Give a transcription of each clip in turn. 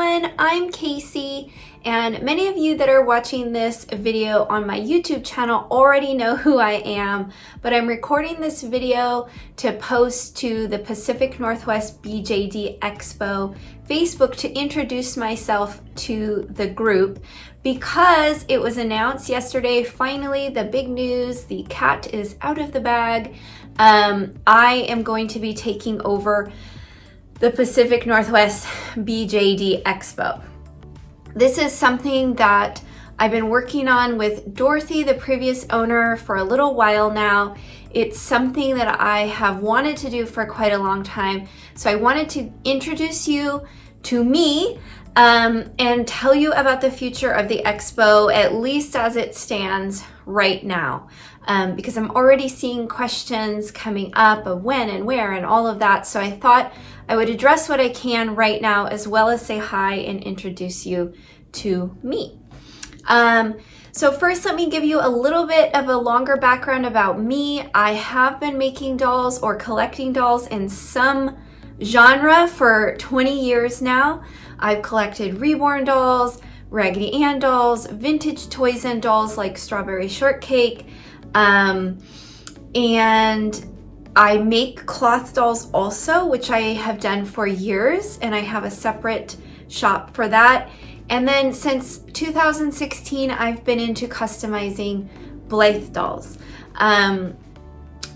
everyone, I'm Casey, and many of you that are watching this video on my YouTube channel already know who I am, but I'm recording this video to post to the Pacific Northwest BJD Expo Facebook to introduce myself to the group because it was announced yesterday, finally, the big news, the cat is out of the bag. I am going to be taking over the Pacific Northwest BJD Expo. This is something that I've been working on with Dorothy, the previous owner, for a little while now. It's something that I have wanted to do for quite a long time. So I wanted to introduce you to me and tell you about the future of the Expo, at least as it stands right now. Because I'm already seeing questions coming up of when and where and all of that. So I thought I would address what I can right now, as well as say hi and introduce you to me. So first, let me give you a little bit of a longer background about me. I have been making dolls or collecting dolls in some genre for 20 years now. I've collected reborn dolls, Raggedy Ann dolls, vintage toys and dolls like Strawberry Shortcake, and I make cloth dolls also, which I have done for years, and I have a separate shop for that. And then since 2016, I've been into customizing Blythe dolls.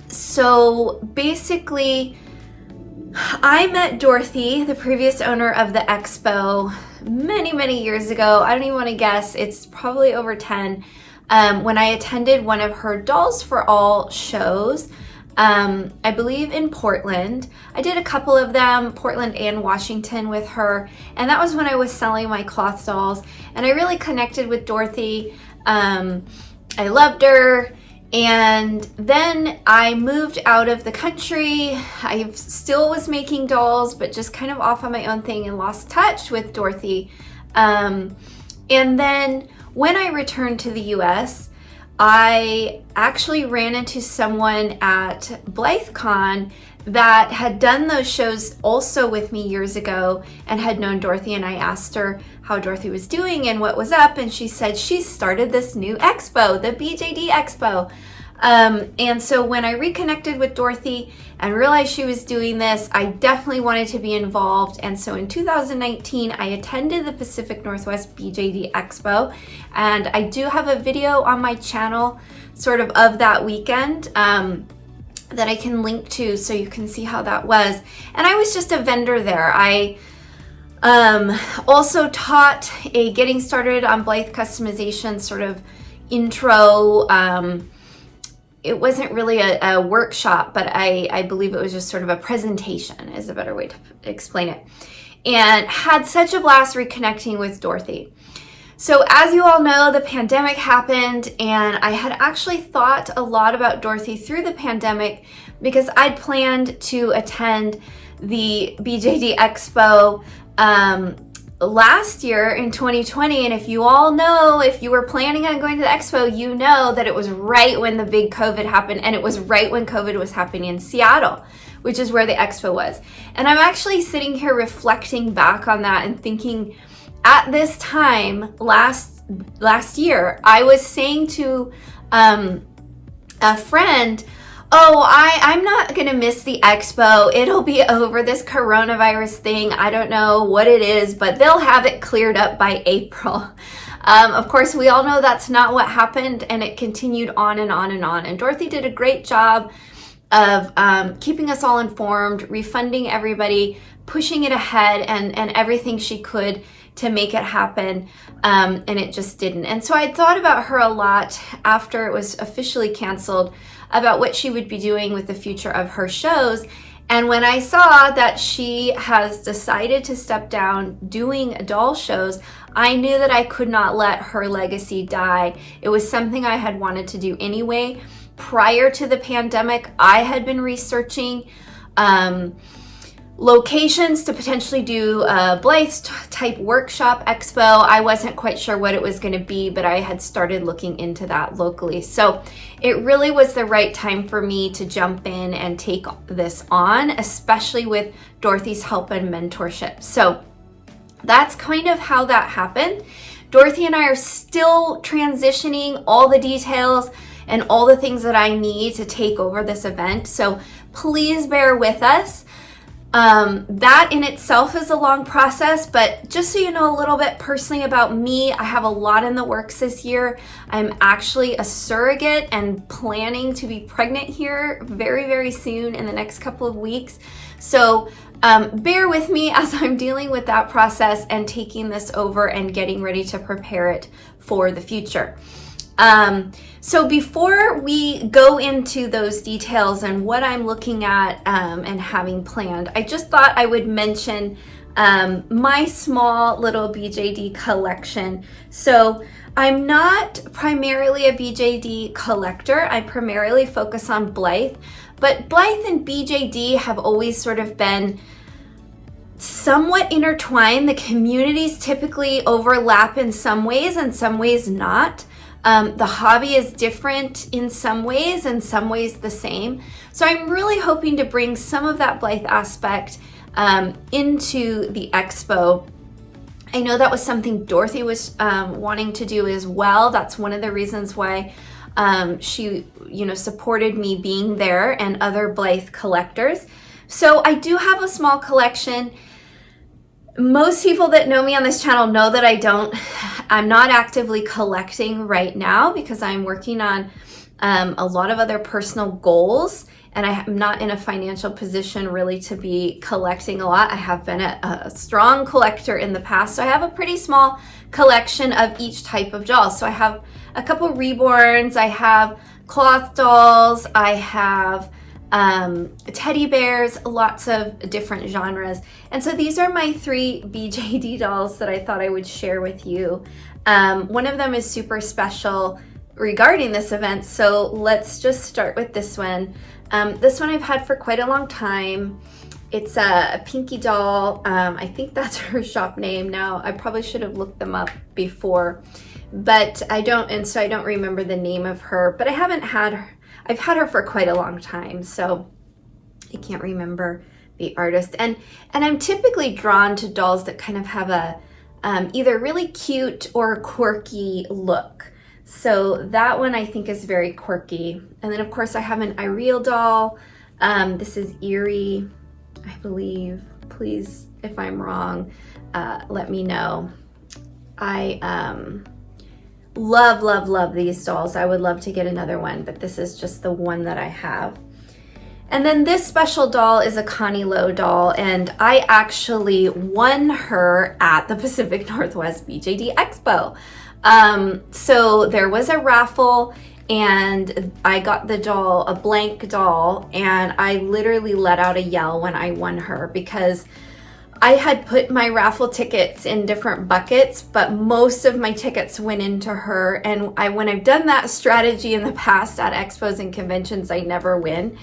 So basically, I met Dorothy, the previous owner of the Expo, many years ago. I don't even want to guess, it's probably over 10, when I attended one of her Dolls for All shows. I believe in Portland. I did a couple of them, Portland and Washington, with her, and that was when I was selling my cloth dolls, and I really connected with Dorothy. I loved her, and then I moved out of the country. I still was making dolls, but just kind of off on my own thing and lost touch with Dorothy. And then when I returned to the US, I actually ran into someone at BlytheCon that had done those shows also with me years ago and had known Dorothy, and I asked her how Dorothy was doing and what was up, and she said she started this new expo, the BJD Expo. And so when I reconnected with Dorothy and realized she was doing this, I definitely wanted to be involved. And so in 2019, I attended the Pacific Northwest BJD Expo, and I do have a video on my channel sort of that weekend that I can link to so you can see how that was. And I was just a vendor there. I also taught a getting started on Blythe customization sort of intro. It wasn't really a workshop, but I believe it was just sort of a presentation is a better way to explain it. And had such a blast reconnecting with Dorothy. So as you all know, the pandemic happened, and I had actually thought a lot about Dorothy through the pandemic because I'd planned to attend the BJD Expo last year in 2020, and if you all know, if you were planning on going to the Expo, you know that it was right when the big COVID happened, and it was right when COVID was happening in Seattle, which is where the Expo was. And I'm actually sitting here reflecting back on that and thinking, at this time last year, I was saying to a friend, oh, I'm not gonna miss the Expo. It'll be over, this coronavirus thing. I don't know what it is, but they'll have it cleared up by April. Of course, we all know that's not what happened, and it continued on and on and on. And Dorothy did a great job of keeping us all informed, refunding everybody, pushing it ahead, and everything she could to make it happen, and it just didn't. And so I thought about her a lot after it was officially canceled, about what she would be doing with the future of her shows. And when I saw that she has decided to step down doing doll shows, I knew that I could not let her legacy die. It was something I had wanted to do anyway. Prior to the pandemic, I had been researching locations to potentially do a Blythe type workshop expo. I wasn't quite sure what it was going to be, but I had started looking into that locally. So it really was the right time for me to jump in and take this on, especially with Dorothy's help and mentorship. So that's kind of how that happened. Dorothy and I are still transitioning all the details and all the things that I need to take over this event. So please bear with us. That in itself is a long process, but just so you know a little bit personally about me, I have a lot in the works this year. I'm actually a surrogate and planning to be pregnant here very, very soon in the next couple of weeks. So bear with me as I'm dealing with that process and taking this over and getting ready to prepare it for the future. So before we go into those details and what I'm looking at and having planned, I just thought I would mention my small little BJD collection. So I'm not primarily a BJD collector. I primarily focus on Blythe, but Blythe and BJD have always sort of been somewhat intertwined. The communities typically overlap in some ways and some ways not. The hobby is different in some ways and some ways the same. So I'm really hoping to bring some of that Blythe aspect into the expo. I know that was something Dorothy was wanting to do as well. That's one of the reasons why she, supported me being there and other Blythe collectors. So I do have a small collection. Most people that know me on this channel know that I'm not actively collecting right now because I'm working on a lot of other personal goals, and I'm not in a financial position really to be collecting a lot. I have been a strong collector in the past, so I have a pretty small collection of each type of doll. So I have a couple reborns, I have cloth dolls, I have teddy bears, lots of different genres. And so these are my 3 BJD dolls that I thought I would share with you. One of them is super special regarding this event, so let's just start with this one. This one I've had for quite a long time. It's a Pinky doll. I think that's her shop name now. I probably should have looked them up before, but I don't, and so I don't remember the name of her, but I haven't had her. I've had her for quite a long time, so I can't remember the artist. And I'm typically drawn to dolls that kind of have a either really cute or quirky look. So that one I think is very quirky. And then of course I have an Ireel doll. This is Erie, I believe. Please, if I'm wrong, let me know. I love these dolls. I would love to get another one, but this is just the one that I have. And then this special doll is a Connie Lowe doll, and I actually won her at the Pacific Northwest BJD Expo. So there was a raffle and I got the doll, a blank doll, and I literally let out a yell when I won her because I had put my raffle tickets in different buckets, but most of my tickets went into her. And when I've done that strategy in the past at expos and conventions, I never win.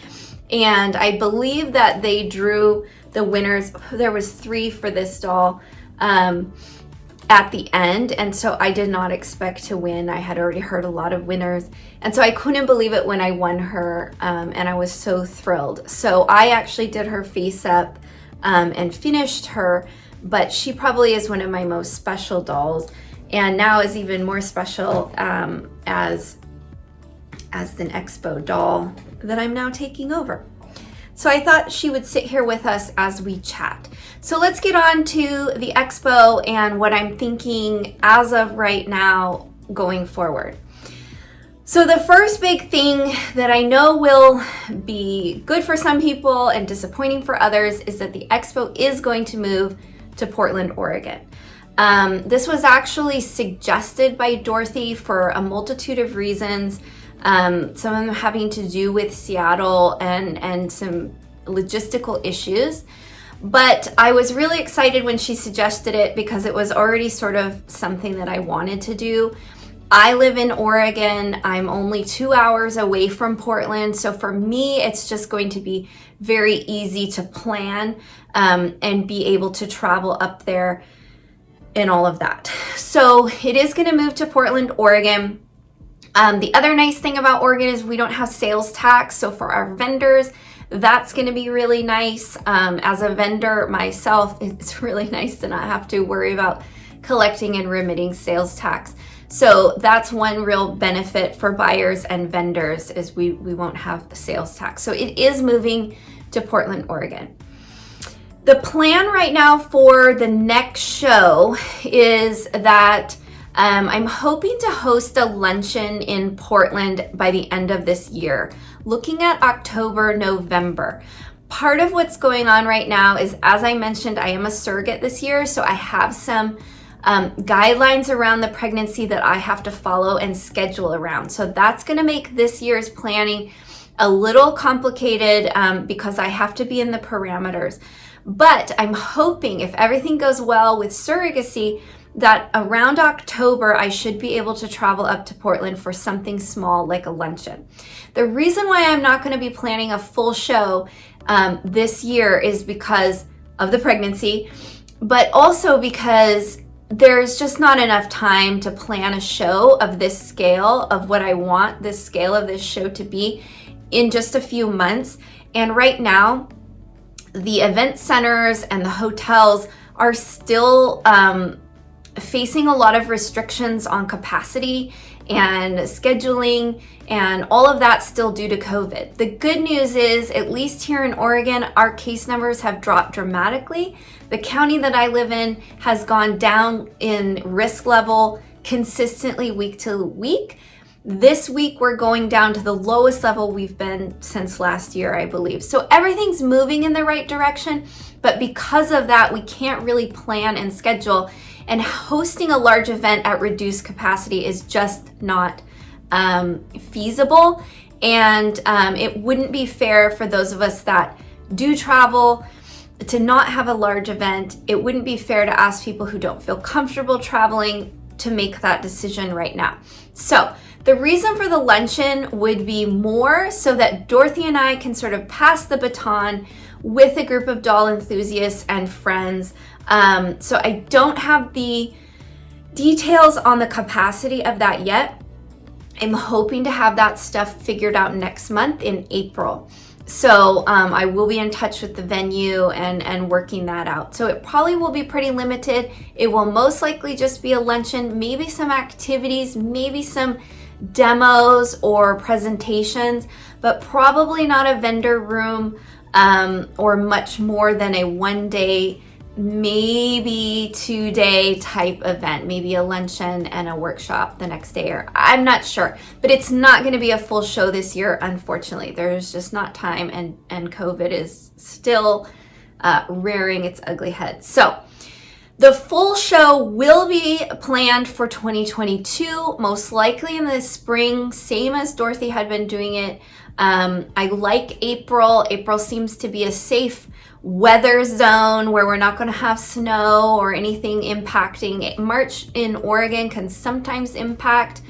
And I believe that they drew the winners. There was 3 for this doll at the end. And so I did not expect to win. I had already heard a lot of winners. And so I couldn't believe it when I won her. And I was so thrilled. So I actually did her face up and finished her, but she probably is one of my most special dolls, and now is even more special as an expo doll that I'm now taking over. So I thought she would sit here with us as we chat. So let's get on to the expo and what I'm thinking as of right now going forward. So the first big thing that I know will be good for some people and disappointing for others is that the expo is going to move to Portland, Oregon. This was actually suggested by Dorothy for a multitude of reasons, some of them having to do with Seattle and some logistical issues. But I was really excited when she suggested it because it was already sort of something that I wanted to do. I live in Oregon. I'm only 2 hours away from Portland. So for me, it's just going to be very easy to plan and be able to travel up there and all of that. So it is going to move to Portland, Oregon. The other nice thing about Oregon is we don't have sales tax. So for our vendors, that's going to be really nice. As a vendor myself, it's really nice to not have to worry about collecting and remitting sales tax. So that's one real benefit for buyers and vendors, is we won't have sales tax. So it is moving to Portland, Oregon. The plan right now for the next show is that I'm hoping to host a luncheon in Portland by the end of this year, looking at October, November. Part of what's going on right now is, as I mentioned, I am a surrogate this year, so I have some guidelines around the pregnancy that I have to follow and schedule around. So that's going to make this year's planning a little complicated because I have to be in the parameters. But I'm hoping, if everything goes well with surrogacy, that around October I should be able to travel up to Portland for something small like a luncheon. The reason why I'm not going to be planning a full show this year is because of the pregnancy, but also because there's just not enough time to plan a show of this scale, of what I want this scale of this show to be, in just a few months. And right now, the event centers and the hotels are still facing a lot of restrictions on capacity and scheduling and all of that, still due to COVID. The good news is, at least here in Oregon, our case numbers have dropped dramatically. The county that I live in has gone down in risk level consistently week to week. This week, we're going down to the lowest level we've been since last year, I believe. So everything's moving in the right direction, but because of that, we can't really plan and schedule. And hosting a large event at reduced capacity is just not feasible. And it wouldn't be fair for those of us that do travel to not have a large event. It wouldn't be fair to ask people who don't feel comfortable traveling to make that decision right now. So the reason for the luncheon would be more so that Dorothy and I can sort of pass the baton with a group of doll enthusiasts and friends. So I don't have the details on the capacity of that yet. I'm hoping to have that stuff figured out next month in April. So I will be in touch with the venue and working that out. So it probably will be pretty limited. It will most likely just be a luncheon, maybe some activities, maybe some demos or presentations, but probably not a vendor room or much more than a 1 day, maybe 2 day type event, maybe a luncheon and a workshop the next day, or I'm not sure, but it's not going to be a full show this year. Unfortunately, there's just not time, and COVID is still rearing its ugly head. So the full show will be planned for 2022, most likely in the spring, same as Dorothy had been doing it. I like April. April seems to be a safe weather zone where we're not going to have snow or anything impacting. March in Oregon can sometimes impact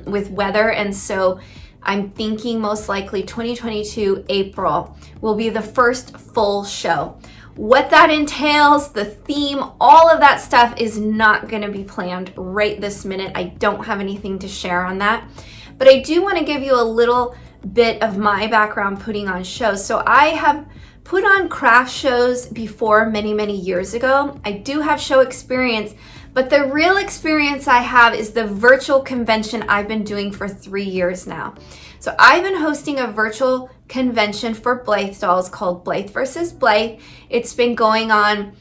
with weather, and so I'm thinking most likely 2022 April will be the first full show. What that entails, the theme, all of that stuff is not going to be planned right this minute. I don't have anything to share on that, but I do want to give you a little bit of my background putting on shows. So I have put on craft shows before many years ago. I do have show experience, but the real experience I have is the virtual convention I've been doing for 3 years now. So I've been hosting a virtual convention for Blythe dolls called Blythe vs. Blythe. It's been going on,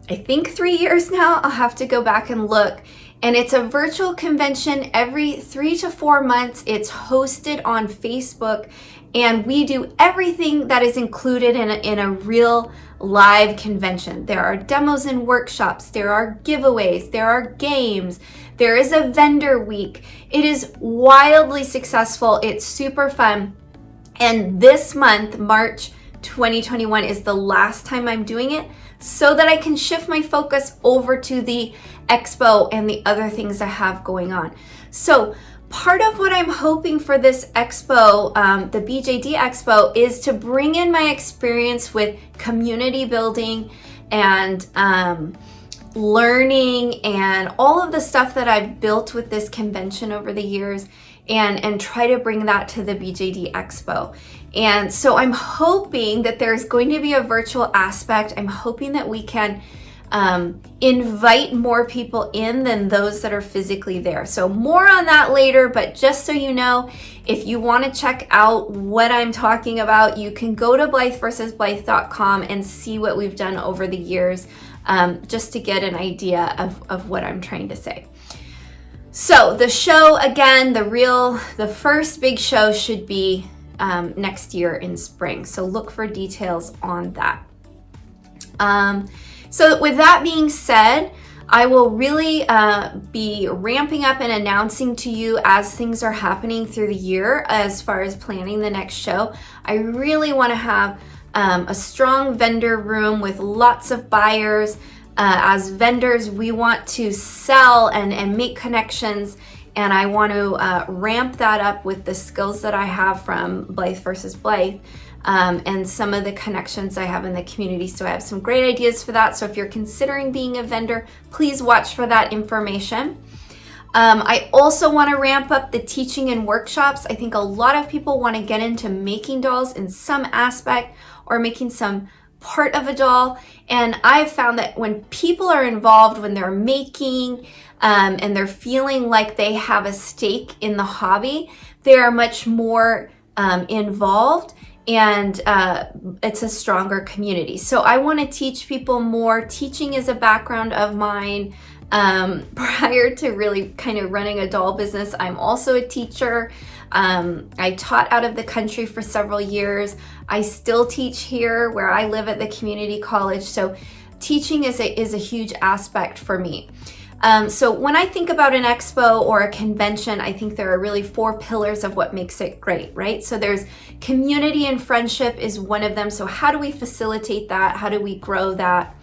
I think, 3 years now. I'll have to go back and look. And it's a virtual convention every 3 to 4 months. It's hosted on Facebook, and we do everything that is included in a real live convention. There are demos and workshops, there are giveaways, there are games, there is a vendor week. It is wildly successful. It's super fun. And this month, March 2021, is the last time I'm doing it, so that I can shift my focus over to the expo and the other things I have going on. So part of what I'm hoping for this expo, the BJD Expo, is to bring in my experience with community building and learning and all of the stuff that I've built with this convention over the years and try to bring that to the BJD Expo. And so I'm hoping that there's going to be a virtual aspect. I'm hoping that we can invite more people in than those that are physically there. So more on that later, but just so you know, if you want to check out what I'm talking about, you can go to blytheversusblythe.com and see what we've done over the years, just to get an idea of what I'm trying to say. So the show, again, the first big show should be next year in spring. So look for details on that. So with that being said, I will really be ramping up and announcing to you as things are happening through the year as far as planning the next show. I really want to have a strong vendor room with lots of buyers. As vendors, we want to sell and make connections, and I want to ramp that up with the skills that I have from Blythe versus Blythe. And some of the connections I have in the community. So I have some great ideas for that. So if you're considering being a vendor, please watch for that information. I also want to ramp up the teaching and workshops. I think a lot of people want to get into making dolls in some aspect or making some part of a doll. And I've found that when people are involved, when they're making and they're feeling like they have a stake in the hobby, they are much more involved, and it's a stronger community. So I want to teach people more. Teaching is a background of mine. Prior to really kind of running a doll business, I'm also a teacher. I taught out of the country for several years. I still teach here where I live at the community college. So teaching is a huge aspect for me. So when I think about an expo or a convention, I think there are really 4 pillars of what makes it great, right? So there's community and friendship is one of them. So how do we facilitate that? How do we grow that?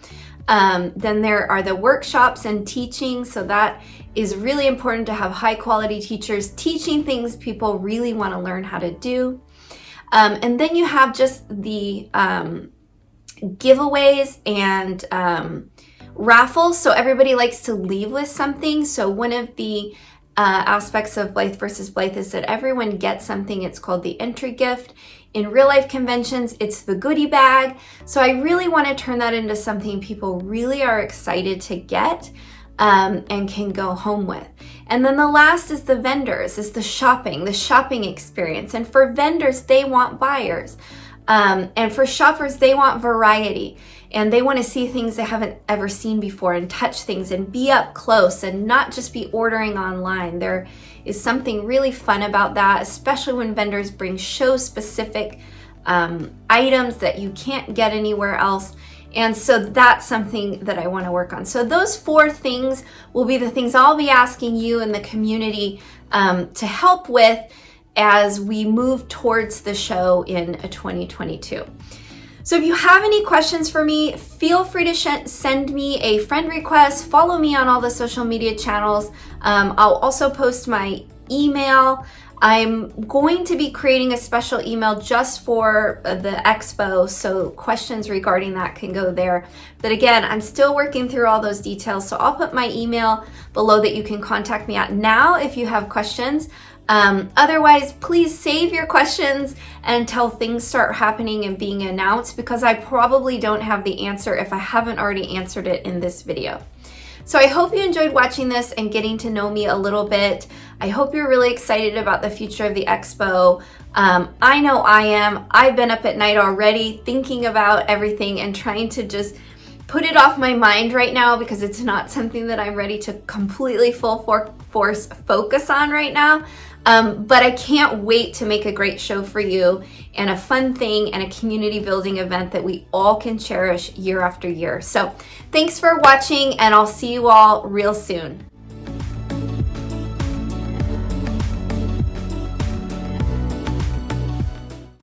Then there are the workshops and teaching. So that is really important to have high quality teachers teaching things people really want to learn how to do. And then you have just the giveaways and raffles. So everybody likes to leave with something. So one of the aspects of Blythe versus Blythe is that everyone gets something. It's called the entry gift. In real life conventions, it's the goodie bag. So I really want to turn that into something people really are excited to get and can go home with. And then the last is the vendors, is the shopping experience. And for vendors, they want buyers. And for shoppers, they want variety. And they want to see things they haven't ever seen before and touch things and be up close and not just be ordering online. There is something really fun about that, especially when vendors bring show-specific items that you can't get anywhere else. And so that's something that I want to work on. So those 4 things will be the things I'll be asking you in the community to help with as we move towards the show in 2022. So if you have any questions for me, feel free to send me a friend request, follow me on all the social media channels. I'll also post my email. I'm going to be creating a special email just for the expo, so questions regarding that can go there. But again, I'm still working through all those details, so I'll put my email below that you can contact me at now if you have questions. Otherwise, please save your questions until things start happening and being announced, because I probably don't have the answer if I haven't already answered it in this video. So I hope you enjoyed watching this and getting to know me a little bit. I hope you're really excited about the future of the expo. I know I am. I've been up at night already thinking about everything and trying to just put it off my mind right now, because it's not something that I'm ready to completely full force focus on right now. But I can't wait to make a great show for you and a fun thing and a community building event that we all can cherish year after year. So thanks for watching, and I'll see you all real soon.